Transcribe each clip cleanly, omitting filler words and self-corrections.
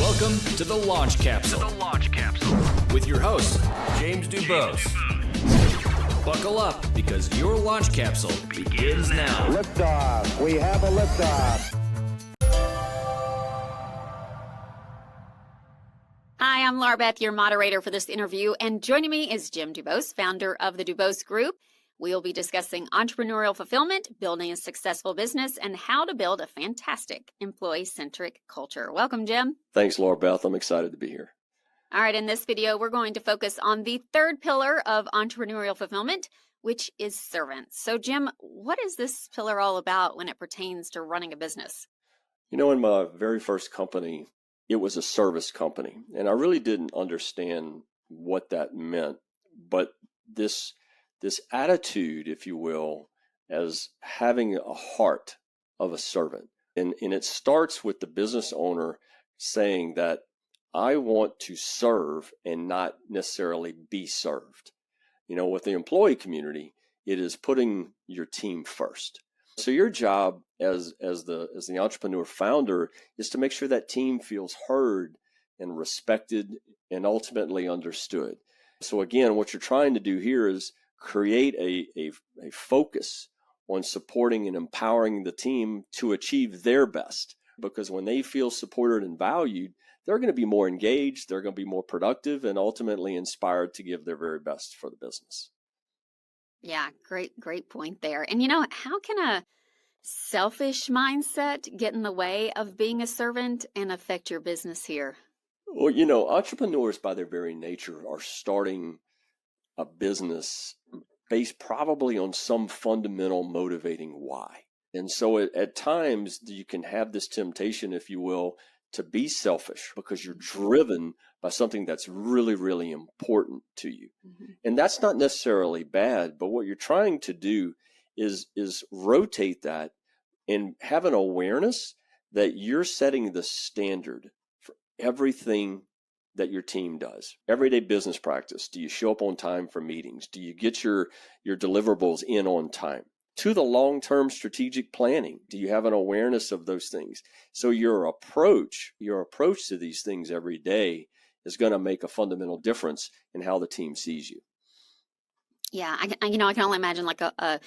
Welcome to the Launch Capsule. With your host, James DuBos. Buckle up because your launch capsule begins now. Liftoff. We have a liftoff. Hi, I'm Laura Beth, your moderator for this interview, and joining me is Jim DuBos, founder of the DuBos Group. We'll be discussing entrepreneurial fulfillment, building a successful business, and how to build a fantastic employee-centric culture. Welcome, Jim. Thanks, Laura Beth. I'm excited to be here. All right, in this video, we're going to focus on the third pillar of entrepreneurial fulfillment, which is servants. So, Jim, what is this pillar all about when it pertains to running a business? You know, in my very first company, it was a service company, and I really didn't understand what that meant. But this attitude, if you will, as having a heart of a servant. And it starts with the business owner saying that I want to serve and not necessarily be served. You know, with the employee community, it is putting your team first. So your job as the entrepreneur founder is to make sure that team feels heard and respected and ultimately understood. So again, what you're trying to do here is create a focus on supporting and empowering the team to achieve their best. Because when they feel supported and valued, they're going to be more engaged, they're going to be more productive, and ultimately inspired to give their very best for the business. Yeah, great point there. And you know, how can a selfish mindset get in the way of being a servant and affect your business here? Well, you know, entrepreneurs by their very nature are starting a business based probably on some fundamental motivating why. And so at times you can have this temptation, if you will, to be selfish because you're driven by something that's really, really important to you. Mm-hmm. And that's not necessarily bad, but what you're trying to do is rotate that and have an awareness that you're setting the standard for everything that your team does. Everyday business practice. Do you show up on time for meetings? Do you get your deliverables in on time? To the long-term strategic planning, do you have an awareness of those things? So your approach to these things every day is going to make a fundamental difference in how the team sees you. Yeah, I can only imagine like a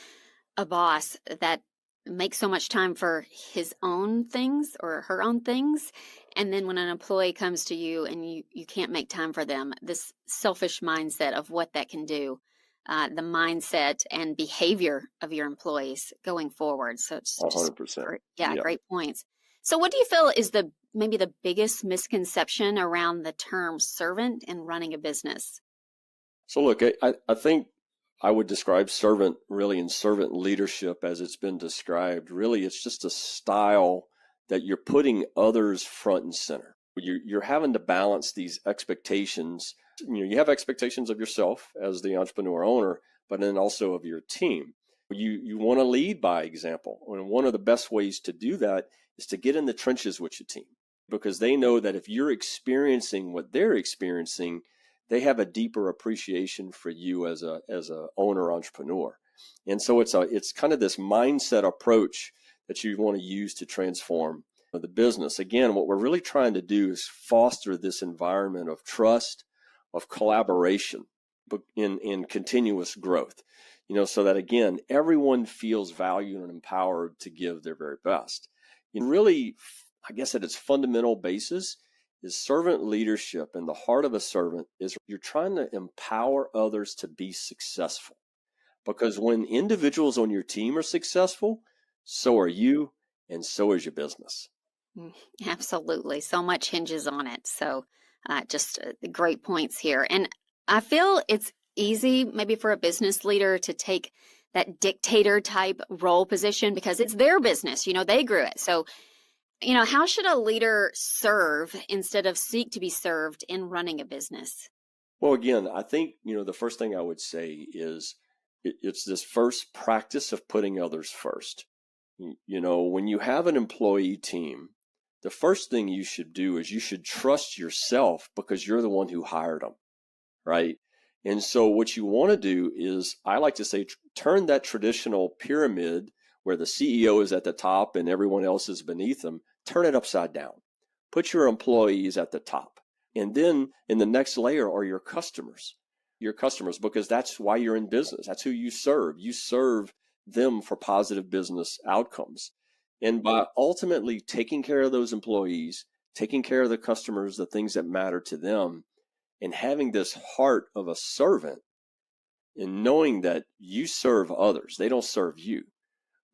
boss that makes so much time for his own things or her own things. And then when an employee comes to you and you can't make time for them, this selfish mindset of what that can do, the mindset and behavior of your employees going forward. So it's just 100%. Great points. So what do you feel is maybe the biggest misconception around the term servant in running a business? So look, I think I would describe servant really in servant leadership as it's been described. Really, it's just a style that you're putting others front and center. You're having to balance these expectations. You have expectations of yourself as the entrepreneur owner, but then also of your team. You want to lead by example. And one of the best ways to do that is to get in the trenches with your team, because they know that if you're experiencing what they're experiencing, they have a deeper appreciation for you as a owner entrepreneur. And so it's kind of this mindset approach that you want to use to transform the business. Again, what we're really trying to do is foster this environment of trust, of collaboration, in continuous growth, so that again, everyone feels valued and empowered to give their very best. And really, I guess at its fundamental basis is servant leadership, and the heart of a servant is you're trying to empower others to be successful. Because when individuals on your team are successful, so are you, and so is your business. Absolutely. So much hinges on it. So just great points here. And I feel it's easy maybe for a business leader to take that dictator type role position because it's their business. They grew it. So how should a leader serve instead of seek to be served in running a business? Well, again, I think, the first thing I would say is it's this first practice of putting others first. When you have an employee team, the first thing you should do is you should trust yourself because you're the one who hired them, right? And so what you want to do is, I like to say, turn that traditional pyramid where the CEO is at the top and everyone else is beneath them, turn it upside down. Put your employees at the top. And then in the next layer are your customers, because that's why you're in business. That's who you serve. You serve them for positive business outcomes. And by ultimately taking care of those employees, taking care of the customers, the things that matter to them, and having this heart of a servant and knowing that you serve others, they don't serve you.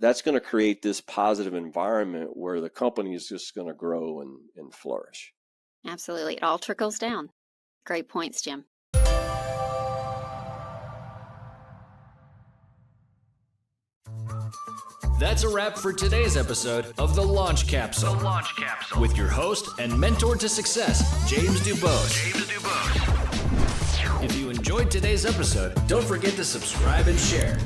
That's going to create this positive environment where the company is just going to grow and flourish. Absolutely. It all trickles down. Great points, Jim. That's a wrap for today's episode of The Launch Capsule. The Launch Capsule. With your host and mentor to success, James DuBos. If you enjoyed today's episode, don't forget to subscribe and share.